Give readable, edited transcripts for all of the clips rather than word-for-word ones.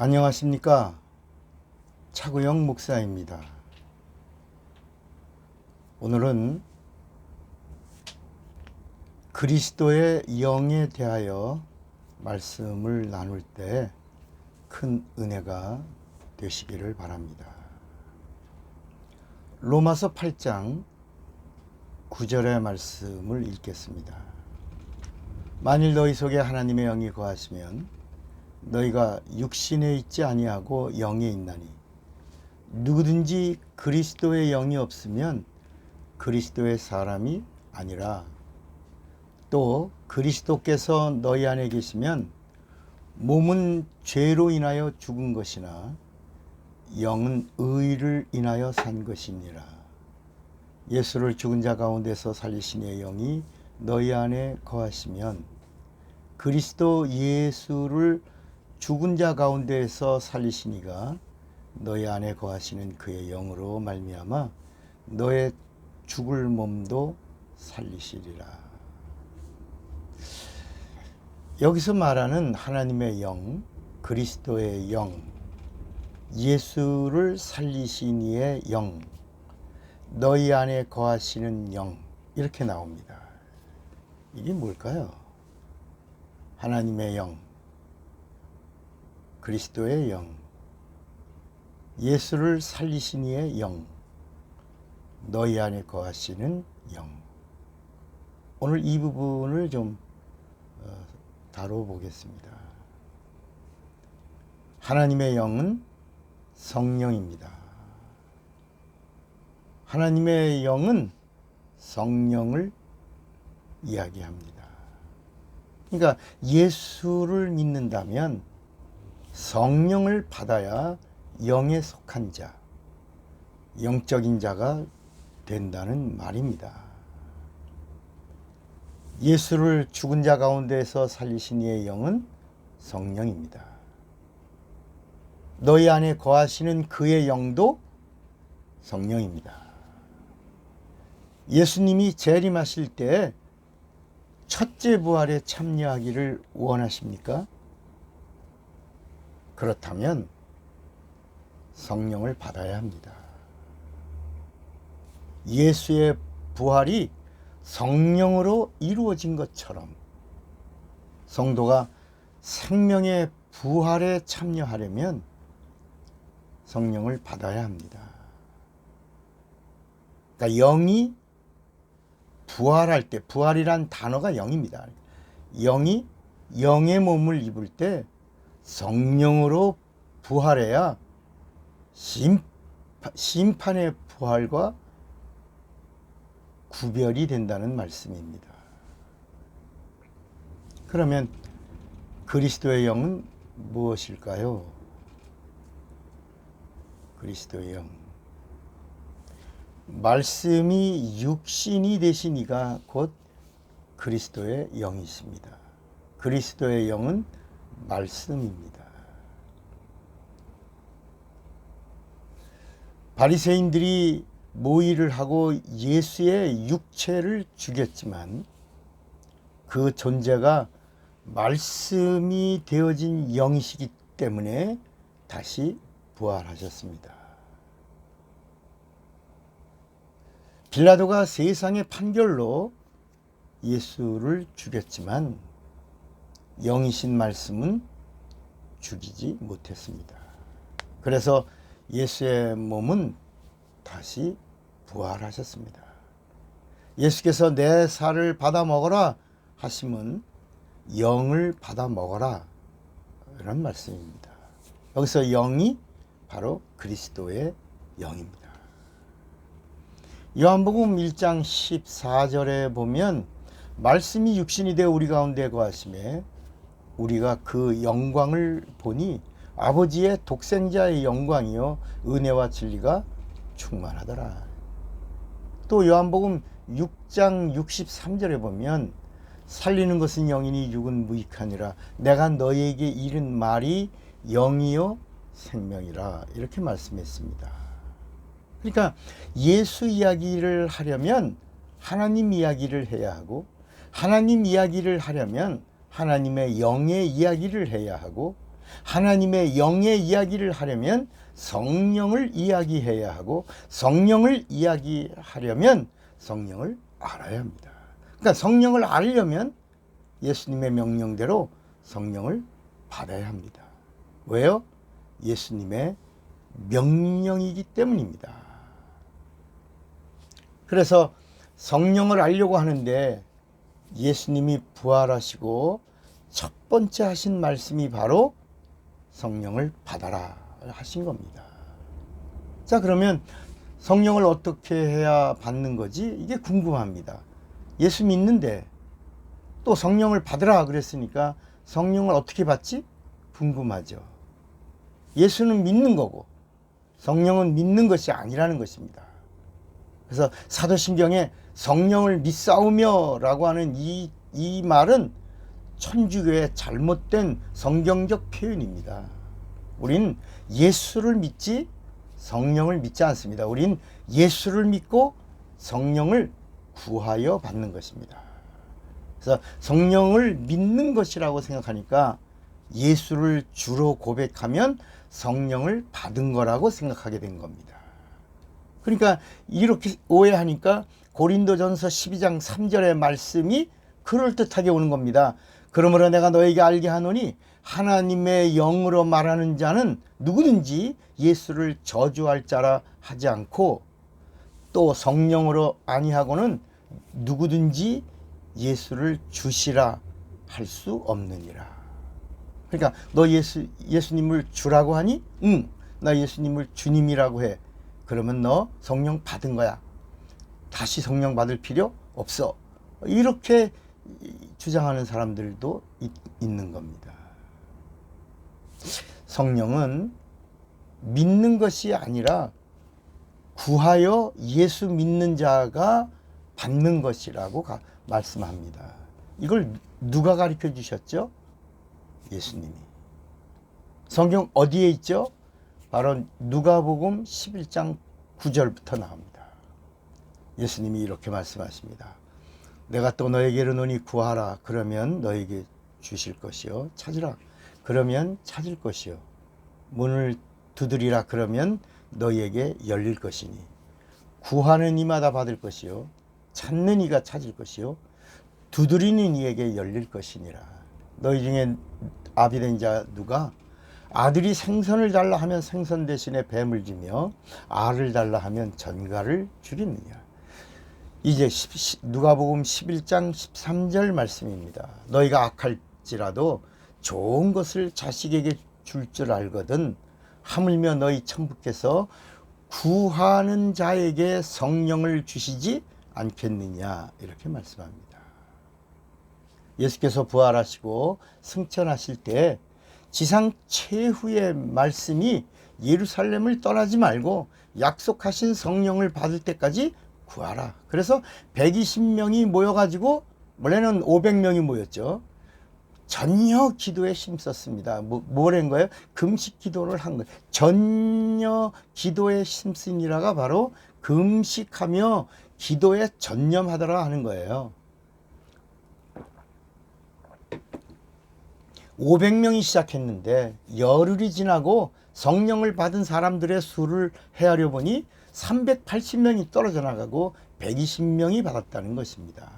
안녕하십니까? 차구영 목사입니다. 오늘은 그리스도의 영에 대하여 말씀을 나눌 때 큰 은혜가 되시기를 바랍니다. 로마서 8장 9절의 말씀을 읽겠습니다. 만일 너희 속에 하나님의 영이 거하시면 너희가 육신에 있지 아니하고 영에 있나니 누구든지 그리스도의 영이 없으면 그리스도의 사람이 아니라 또 그리스도께서 너희 안에 계시면 몸은 죄로 인하여 죽은 것이나 영은 의를 인하여 산 것이니라. 예수를 죽은 자 가운데서 살리신 이의 영이 너희 안에 거하시면 그리스도 예수를 죽은 자 가운데에서 살리신 이가 너희 안에 거하시는 그의 영으로 말미암아 너의 죽을 몸도 살리시리라. 여기서 말하는 하나님의 영, 그리스도의 영, 예수를 살리신 이의 영, 너희 안에 거하시는 영, 이렇게 나옵니다. 이게 뭘까요? 하나님의 영, 그리스도의 영, 예수를 살리신 이의 영, 너희 안에 거하시는 영. 오늘 이 부분을 좀 다뤄보겠습니다. 하나님의 영은 성령입니다. 하나님의 영은 성령을 이야기합니다. 그러니까 예수를 믿는다면 성령을 받아야 영에 속한 자, 영적인 자가 된다는 말입니다. 예수를 죽은 자 가운데에서 살리신 이의 영은 성령입니다. 너희 안에 거하시는 그의 영도 성령입니다. 예수님이 재림하실 때 첫째 부활에 참여하기를 원하십니까? 그렇다면 성령을 받아야 합니다. 예수의 부활이 성령으로 이루어진 것처럼 성도가 생명의 부활에 참여하려면 성령을 받아야 합니다. 그러니까 영이 부활할 때, 부활이란 단어가 영입니다. 영이 영의 몸을 입을 때 성령으로 부활해야 심판의 부활과 구별이 된다는 말씀입니다. 그러면 그리스도의 영은 무엇일까요? 그리스도의 영. 말씀이 육신이 되신 이가 곧 그리스도의 영이십니다. 그리스도의 영은 말씀입니다. 바리새인들이 모의를 하고 예수의 육체를 죽였지만 그 존재가 말씀이 되어진 영이시기 때문에 다시 부활하셨습니다. 빌라도가 세상의 판결로 예수를 죽였지만 영이신 말씀은 죽이지 못했습니다. 그래서 예수의 몸은 다시 부활하셨습니다. 예수께서 내 살을 받아 먹어라 하시면 영을 받아 먹어라 이런 말씀입니다. 여기서 영이 바로 그리스도의 영입니다. 요한복음 1장 14절에 보면 말씀이 육신이 되어 우리 가운데 거하심에 우리가 그 영광을 보니 아버지의 독생자의 영광이요 은혜와 진리가 충만하더라. 또 요한복음 6장 63절에 보면 살리는 것은 영이니 육은 무익하니라. 내가 너희에게 이른 말이 영이요 생명이라. 이렇게 말씀했습니다. 그러니까 예수 이야기를 하려면 하나님 이야기를 해야 하고, 하나님 이야기를 하려면 하나님의 영의 이야기를 해야 하고, 하나님의 영의 이야기를 하려면 성령을 이야기해야 하고, 성령을 이야기하려면 성령을 알아야 합니다. 그러니까 성령을 알려면 예수님의 명령대로 성령을 받아야 합니다. 왜요? 예수님의 명령이기 때문입니다. 그래서 성령을 알려고 하는데 예수님이 부활하시고 첫 번째 하신 말씀이 바로 성령을 받아라 하신 겁니다. 자, 그러면 성령을 어떻게 해야 받는 거지? 이게 궁금합니다. 예수 믿는데 또 성령을 받으라 그랬으니까 성령을 어떻게 받지? 궁금하죠. 예수는 믿는 거고 성령은 믿는 것이 아니라는 것입니다. 그래서 사도신경에 성령을 믿사오며 라고 하는 이 말은 천주교의 잘못된 성경적 표현입니다. 우린 예수를 믿지 성령을 믿지 않습니다. 우린 예수를 믿고 성령을 구하여 받는 것입니다. 그래서 성령을 믿는 것이라고 생각하니까 예수를 주로 고백하면 성령을 받은 거라고 생각하게 된 겁니다. 그러니까 이렇게 오해하니까 고린도전서 12장 3절의 말씀이 그럴듯하게 오는 겁니다. 그러므로 내가 너에게 알게 하노니 하나님의 영으로 말하는 자는 누구든지 예수를 저주할 자라 하지 않고 또 성령으로 아니하고는 누구든지 예수를 주시라 할 수 없느니라. 그러니까 너 예수님을 주라고 하니? 응, 나 예수님을 주님이라고 해. 그러면 너 성령 받은 거야. 다시 성령 받을 필요 없어. 이렇게 주장하는 사람들도 있는 겁니다. 성령은 믿는 것이 아니라 구하여 예수 믿는 자가 받는 것이라고 말씀합니다. 이걸 누가 가르쳐 주셨죠? 예수님이. 성경 어디에 있죠? 바로 누가복음 11장 9절부터 나옵니다. 예수님이 이렇게 말씀하십니다. 내가 또 너에게 이르노니 구하라 그러면 너에게 주실 것이요, 찾으라 그러면 찾을 것이요, 문을 두드리라 그러면 너희에게 열릴 것이니 구하는 이마다 받을 것이요, 찾는 이가 찾을 것이요, 두드리는 이에게 열릴 것이니라. 너희 중에 아비된 자 누가 아들이 생선을 달라 하면 생선 대신에 뱀을 주며 알을 달라 하면 전갈을 주겠느냐. 이제 누가복음 11장 13절 말씀입니다. 너희가 악할지라도 좋은 것을 자식에게 줄 줄 알거든 하물며 너희 천부께서 구하는 자에게 성령을 주시지 않겠느냐, 이렇게 말씀합니다. 예수께서 부활하시고 승천하실 때 지상 최후의 말씀이 예루살렘을 떠나지 말고 약속하신 성령을 받을 때까지 구하라. 그래서 120명이 모여가지고 원래는 500명이 모였죠. 전혀 기도에 힘썼습니다. 뭐라는 거예요? 금식 기도를 한 거예요. 전혀 기도에 힘쓰니라가 바로 금식하며 기도에 전념하더라 하는 거예요. 500명이 시작했는데 열흘이 지나고 성령을 받은 사람들의 수를 헤아려 보니 380명이 떨어져 나가고 120명이 받았다는 것입니다.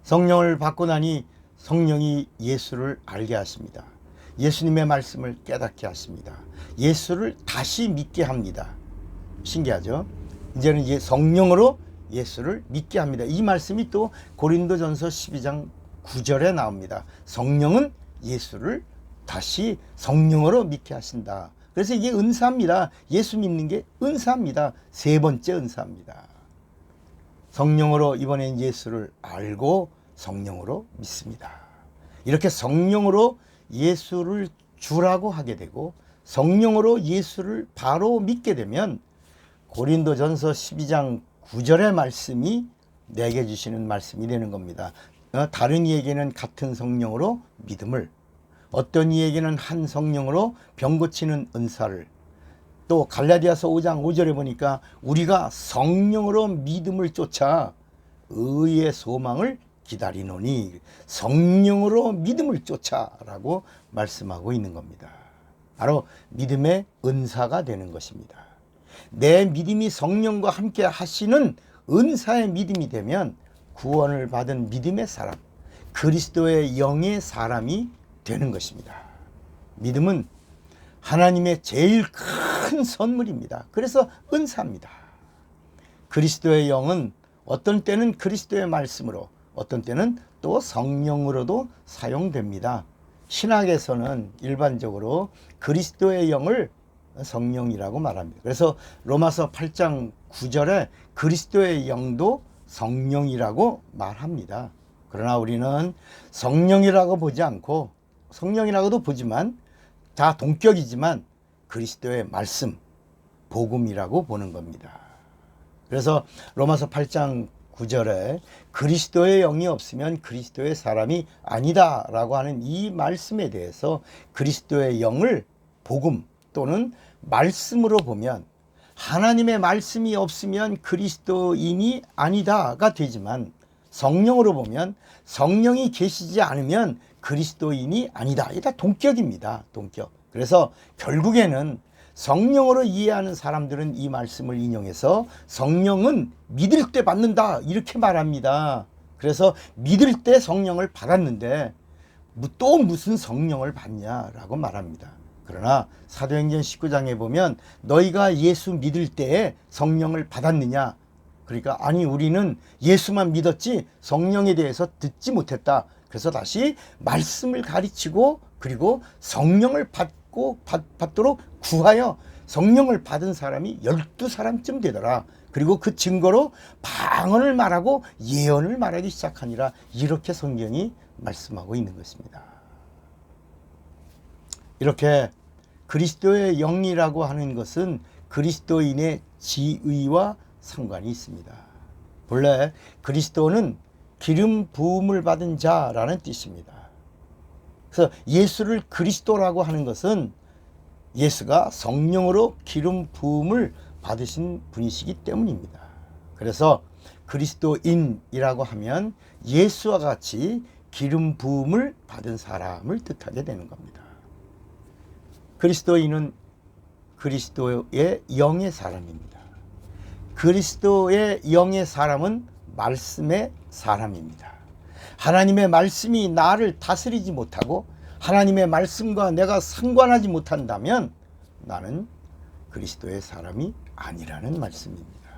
성령을 받고 나니 성령이 예수를 알게 하십니다. 예수님의 말씀을 깨닫게 하십니다. 예수를 다시 믿게 합니다. 신기하죠? 이제는 성령으로 예수를 믿게 합니다. 이 말씀이 또 고린도전서 12장 9절에 나옵니다. 성령은 예수를 다시 성령으로 믿게 하신다. 그래서 이게 은사입니다. 예수 믿는 게 은사입니다. 세 번째 은사입니다. 성령으로 이번엔 예수를 알고 성령으로 믿습니다. 이렇게 성령으로 예수를 주라고 하게 되고 성령으로 예수를 바로 믿게 되면 고린도전서 12장 9절의 말씀이 내게 주시는 말씀이 되는 겁니다. 다른 이에게는 같은 성령으로 믿음을, 어떤 이에게는 한 성령으로 병 고치는 은사를, 또 갈라디아서 5장 5절에 보니까 우리가 성령으로 믿음을 쫓아 의의 소망을 기다리노니 성령으로 믿음을 쫓아라고 말씀하고 있는 겁니다. 바로 믿음의 은사가 되는 것입니다. 내 믿음이 성령과 함께 하시는 은사의 믿음이 되면 구원을 받은 믿음의 사람, 그리스도의 영의 사람이 되는 것입니다. 믿음은 하나님의 제일 큰 선물입니다. 그래서 은사입니다. 그리스도의 영은 어떤 때는 그리스도의 말씀으로, 어떤 때는 또 성령으로도 사용됩니다. 신학에서는 일반적으로 그리스도의 영을 성령이라고 말합니다. 그래서 로마서 8장 9절에 그리스도의 영도 성령이라고 말합니다. 그러나 우리는 성령이라고 보지 않고, 성령이라고도 보지만 다 동격이지만 그리스도의 말씀, 복음이라고 보는 겁니다. 그래서 로마서 8장 9절에 그리스도의 영이 없으면 그리스도의 사람이 아니다 라고 하는 이 말씀에 대해서 그리스도의 영을 복음 또는 말씀으로 보면 하나님의 말씀이 없으면 그리스도인이 아니다가 되지만, 성령으로 보면 성령이 계시지 않으면 그리스도인이 아니다. 이게 다 동격입니다. 동격. 그래서 결국에는 성령으로 이해하는 사람들은 이 말씀을 인용해서 성령은 믿을 때 받는다 이렇게 말합니다. 그래서 믿을 때 성령을 받았는데 또 무슨 성령을 받냐라고 말합니다. 그러나 사도행전 19장에 보면 너희가 예수 믿을 때에 성령을 받았느냐? 그러니까 아니 우리는 예수만 믿었지 성령에 대해서 듣지 못했다. 그래서 다시 말씀을 가르치고 그리고 성령을 받도록 구하여 성령을 받은 사람이 12사람쯤 되더라. 그리고 그 증거로 방언을 말하고 예언을 말하기 시작하니라. 이렇게 성경이 말씀하고 있는 것입니다. 이렇게 그리스도의 영이라고 하는 것은 그리스도인의 지의와 상관이 있습니다. 본래 그리스도는 기름 부음을 받은 자라는 뜻입니다. 그래서 예수를 그리스도라고 하는 것은 예수가 성령으로 기름 부음을 받으신 분이시기 때문입니다. 그래서 그리스도인이라고 하면 예수와 같이 기름 부음을 받은 사람을 뜻하게 되는 겁니다. 그리스도인은 그리스도의 영의 사람입니다. 그리스도의 영의 사람은 말씀의 사람입니다. 하나님의 말씀이 나를 다스리지 못하고 하나님의 말씀과 내가 상관하지 못한다면 나는 그리스도의 사람이 아니라는 말씀입니다.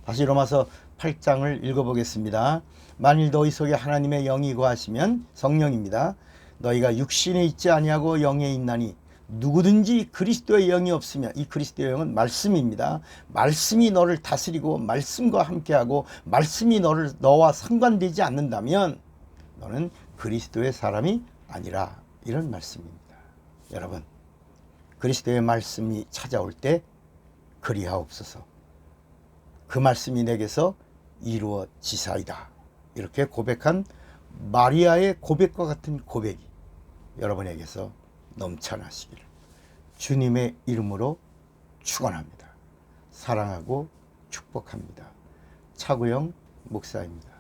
다시 로마서 8장을 읽어보겠습니다. 만일 너희 속에 하나님의 영이 거하시면, 성령입니다. 너희가 육신에 있지 아니하고 영에 있나니 누구든지 그리스도의 영이 없으면, 이 그리스도의 영은 말씀입니다. 말씀이 너를 다스리고 말씀과 함께하고 말씀이 너와 상관되지 않는다면 너는 그리스도의 사람이 아니라, 이런 말씀입니다. 여러분, 그리스도의 말씀이 찾아올 때 그리하옵소서. 그 말씀이 내게서 이루어지사이다. 이렇게 고백한 마리아의 고백과 같은 고백이 여러분에게서 넘쳐나시기를 주님의 이름으로 축원합니다. 사랑하고 축복합니다. 차구영 목사입니다.